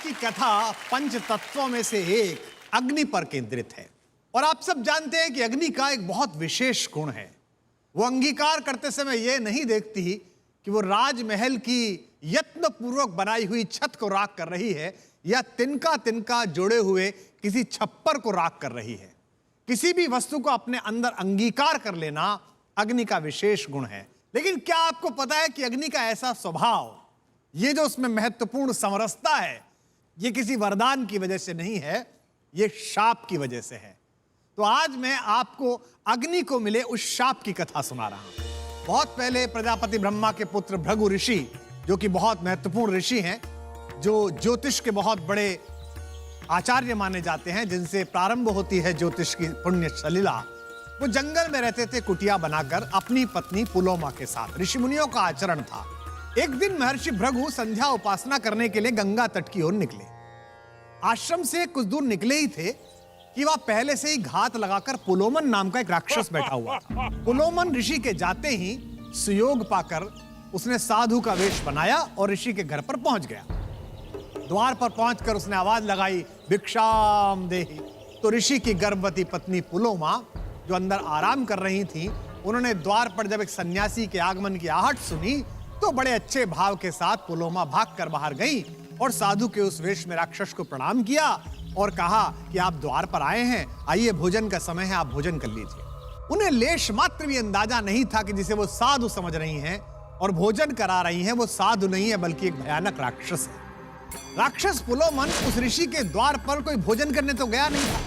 की कथा पंच तत्वों में से एक अग्नि पर केंद्रित है। और आप सब जानते हैं कि अग्नि का एक बहुत विशेष गुण है। वो अंगीकार करते समय यह नहीं देखती कि वो राजमहल की यत्नपूर्वक बनाई हुई छत को राख कर रही है या तिनका तिनका जोड़े हुए किसी छप्पर को राख कर रही है। किसी भी वस्तु को अपने अंदर अंगीकार कर लेना अग्नि का विशेष गुण है। लेकिन क्या आपको पता है कि अग्नि का ऐसा स्वभाव, ये जो उसमें महत्वपूर्ण समरसता है, ये किसी वरदान की वजह से नहीं है, ये शाप की वजह से है। तो आज मैं आपको अग्नि को मिले उस शाप की कथा सुना रहा हूं। बहुत पहले प्रजापति ब्रह्मा के पुत्र भृगु ऋषि, जो कि बहुत महत्वपूर्ण ऋषि हैं, जो ज्योतिष के बहुत बड़े आचार्य माने जाते हैं, जिनसे प्रारंभ होती है ज्योतिष की पुण्य सलीला, वो जंगल में रहते थे कुटिया बनाकर अपनी पत्नी पुलोमा के साथ। ऋषि मुनियों का आचरण था। एक दिन महर्षि भृगु संध्या उपासना करने के लिए गंगा तट की ओर निकले। आश्रम से कुछ दूर निकले ही थे कि वह पहले से ही घात लगाकर पुलोमन नाम का एक राक्षस बैठा हुआ था। पुलोमन ऋषि के जाते ही सुयोग पाकर उसने साधु का वेश बनाया और ऋषि के घर पर पहुंच गया। द्वार पर पहुंचकर उसने आवाज लगाई, भिक्षाम देहि। तो ऋषि की गर्भवती पत्नी पुलोमा, जो अंदर आराम कर रही थी, उन्होंने द्वार पर जब एक सन्यासी के आगमन की आहट सुनी तो बड़े अच्छे भाव के साथ पुलोमा भागकर बाहर गई और साधु के उस वेश में राक्षस को प्रणाम किया और कहा कि आप द्वार पर आए हैं, आइए भोजन का समय है, आप भोजन कर लीजिए। उन्हें लेश मात्र भी अंदाजा नहीं था कि जिसे वो साधु समझ रही हैं और भोजन करा रही हैं, वो साधु नहीं है बल्कि एक भयानक राक्षस है। राक्षस पुलोमन उस ऋषि के द्वार पर कोई भोजन करने तो गया नहीं था,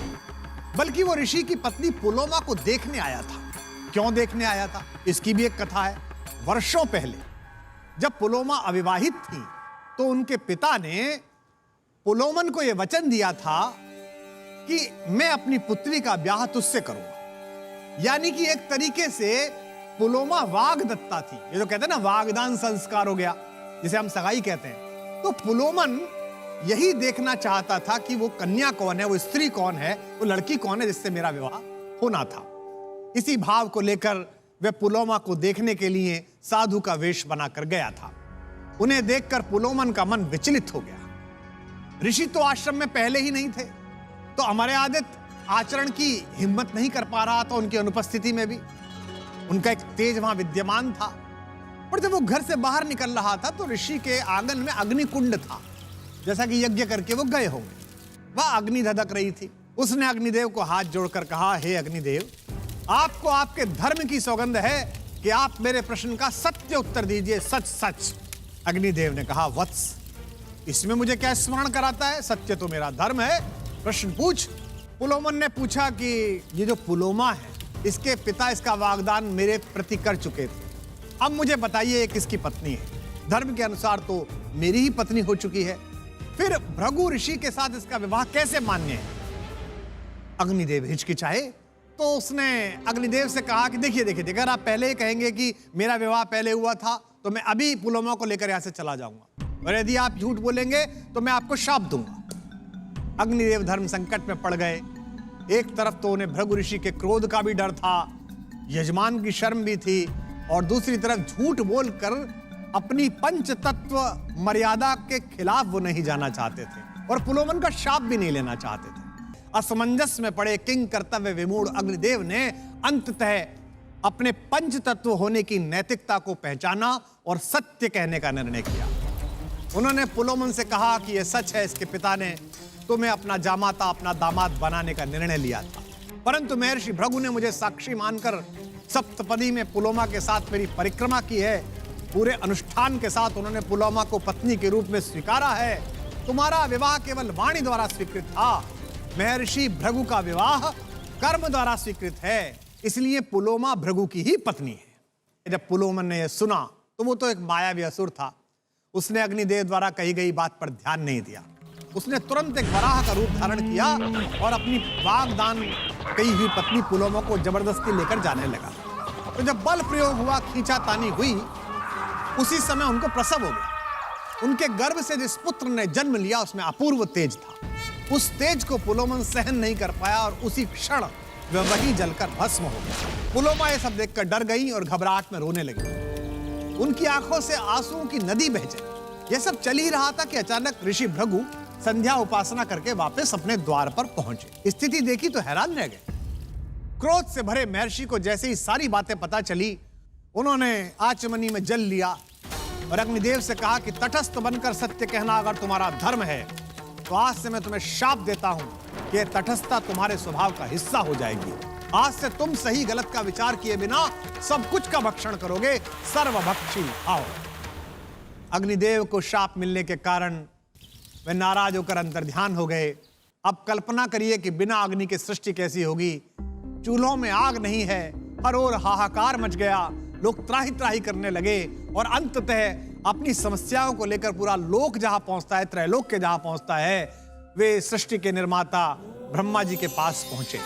बल्कि वो ऋषि की पत्नी पुलोमा को देखने आया था। क्यों देखने आया था, इसकी भी एक कथा है। वर्षों पहले जब पुलोमा अविवाहित थी तो उनके पिता ने पुलोमन को यह वचन दिया था कि मैं अपनी पुत्री का ब्याह तुझसे करूंगा। यानी कि एक तरीके से पुलोमा वाग्दत्ता थी। ये जो कहते हैं ना, वागदान संस्कार हो गया, जिसे हम सगाई कहते हैं। तो पुलोमन यही देखना चाहता था कि वो कन्या कौन है, वो स्त्री कौन है, वो लड़की कौन है जिससे मेरा विवाह होना था। इसी भाव को लेकर वह पुलोमा को देखने के लिए साधु का वेश बनाकर गया था। उन्हें देखकर पुलोमन का मन विचलित हो गया। ऋषि तो आश्रम में पहले ही नहीं थे, तो अमर्यादित आचरण की हिम्मत नहीं कर पा रहा था उनकी अनुपस्थिति में भी। उनका एक तेज वहां विद्यमान था। पर जब वो घर से बाहर निकल रहा था तो ऋषि के आंगन में अग्निकुंड था, जैसा कि यज्ञ करके वो गए होंगे। वह अग्नि धधक रही थी। उसने अग्निदेव को हाथ जोड़कर कहा, हे अग्निदेव, आपको आपके धर्म की सौगंध है कि आप मेरे प्रश्न का सत्य उत्तर दीजिए, सच सच। अग्निदेव ने कहा, वत्स, इसमें मुझे क्या स्मरण कराता है, सत्य तो मेरा धर्म है, प्रश्न पूछ। पुलोमन ने पूछा कि ये जो पुलोमा है, इसके पिता इसका वागदान मेरे प्रति कर चुके थे। अब मुझे बताइए ये किसकी पत्नी है? धर्म के अनुसार तो मेरी ही पत्नी हो चुकी है, फिर भृगु ऋषि के साथ इसका विवाह कैसे मान्य है? अग्निदेव हिचकिचाए तो उसने अग्निदेव से कहा कि देखिए देखिए, अगर आप पहले ही कहेंगे कि मेरा विवाह पहले हुआ था तो मैं अभी पुलोमा को लेकर यहां से चला जाऊंगा, और यदि आप झूठ बोलेंगे तो मैं आपको शाप दूंगा। अग्निदेव धर्म संकट में पड़ गए। एक तरफ तो उन्हें भृगु ऋषि के क्रोध का भी डर था, यजमान की शर्म भी थी, और दूसरी तरफ झूठ बोलकर अपनी पंच तत्व मर्यादा के खिलाफ वो नहीं जाना चाहते थे और पुलोमन का शाप भी नहीं लेना चाहते थे। असमंजस में पड़े किंग कर्तव्य विमूढ़ अग्निदेव ने अंततः अपने पंच तत्व होने की नैतिकता को पहचाना और सत्य कहने का निर्णय किया। उन्होंने पुलोमन से कहा कि यह सच है, इसके पिता ने तुम्हें अपना जामाता, अपना दामाद बनाने का निर्णय लिया था, परंतु महर्षि भृगु ने मुझे साक्षी मानकर सप्तपदी में पुलोमा के साथ मेरी परिक्रमा की है। पूरे अनुष्ठान के साथ उन्होंने पुलोमा को पत्नी के रूप में स्वीकारा है। तुम्हारा विवाह केवल वाणी द्वारा स्वीकृत था, महर्षि भृगु का विवाह कर्म द्वारा स्वीकृत है, इसलिए पुलोमा भृगु की ही पत्नी है। जब पुलोमन ने यह सुना तो वो तो एक मायावी असुर था, उसने अग्निदेव द्वारा कही गई बात पर ध्यान नहीं दिया। उसने तुरंत एक वराह का रूप धारण किया और अपनी वागदान कही हुई पत्नी पुलोमा को जबरदस्ती लेकर जाने लगा। तो जब बल प्रयोग हुआ, खींचातानी हुई, उसी समय उनको प्रसव हो गया। उनके गर्भ से जिस पुत्र ने जन्म लिया उसमें अपूर्व तेज था। उस तेज को पुलोमन सहन नहीं कर पाया और उसी क्षण वह वहीं जलकर भस्म हो गया। पुलोमा ये सब देखकर डर गई और घबराहट में रोने लगी। उनकी आंखों से आंसुओं की नदी बह गई। यह सब चल ही रहा था कि अचानक ऋषि भृगु संध्या उपासना करके वापस अपने द्वार पर पहुंचे। स्थिति देखी तो हैरान रह गए। क्रोध से भरे महर्षि को जैसे ही सारी बातें पता चली, उन्होंने आचमनी में जल लिया और अग्निदेव से कहा कि तटस्थ बनकर सत्य कहना अगर तुम्हारा धर्म है तो आज से मैं तुम्हें शाप देता हूं कि तटस्थता तुम्हारे स्वभाव का हिस्सा हो जाएगी। आज से तुम सही गलत का विचार किए बिना सब कुछ का भक्षण करोगे, सर्वभक्षी आओ। अग्निदेव को शाप मिलने के कारण वे नाराज होकर अंतर्ध्यान हो गए। अब कल्पना करिए कि बिना अग्नि की सृष्टि कैसी होगी। चूल्हों में आग नहीं है, हर ओर हाहाकार मच गया, लोग त्राही त्राही करने लगे और अंततः अपनी समस्याओं को लेकर पूरा लोक जहां पहुंचता है, त्रैलोक के जहां पहुंचता है, वे सृष्टि के निर्माता ब्रह्मा जी के पास पहुंचे।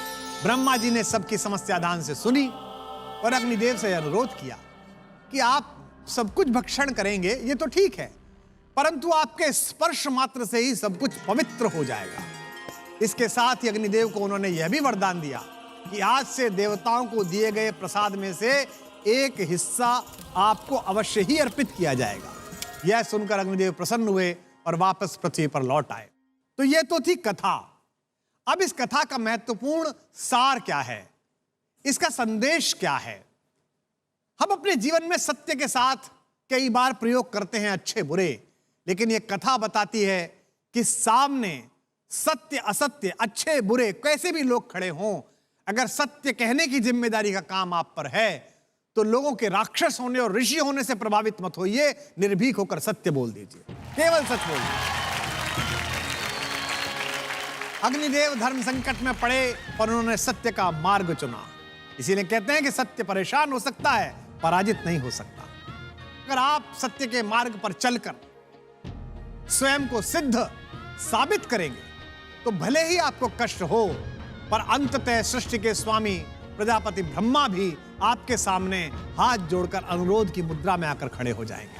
ब्रह्मा जी ने सबकी समस्या ध्यान से सुनी और अग्निदेव से अनुरोध किया कि आप सब कुछ भक्षण करेंगे, ये तो ठीक है, परंतु आपके स्पर्श मात्र से ही सब कुछ पवित्र हो जाएगा। इसके साथ ही अग्निदेव को उन्होंने यह भी वरदान दिया कि आज से देवताओं को दिए गए प्रसाद में से एक हिस्सा आपको अवश्य ही अर्पित किया जाएगा। यह सुनकर अग्निदेव प्रसन्न हुए और वापस पृथ्वी पर लौट आए। तो यह तो थी कथा। अब इस कथा का महत्वपूर्ण सार क्या है, इसका संदेश क्या है? हम अपने जीवन में सत्य के साथ कई बार प्रयोग करते हैं, अच्छे बुरे, लेकिन यह कथा बताती है कि सामने सत्य असत्य, अच्छे बुरे, कैसे भी लोग खड़े हों, अगर सत्य कहने की जिम्मेदारी का काम आप पर है तो लोगों के राक्षस होने और ऋषि होने से प्रभावित मत होइए, निर्भीक होकर सत्य बोल दीजिए, केवल सच बोलिए। अग्निदेव धर्म संकट में पड़े पर उन्होंने सत्य का मार्ग चुना। इसीलिए कहते हैं कि सत्य परेशान हो सकता है, पराजित नहीं हो सकता। अगर आप सत्य के मार्ग पर चलकर स्वयं को सिद्ध साबित करेंगे तो भले ही आपको कष्ट हो, पर अंततः सृष्टि के स्वामी प्रजापति ब्रह्मा भी आपके सामने हाथ जोड़कर अनुरोध की मुद्रा में आकर खड़े हो जाएंगे।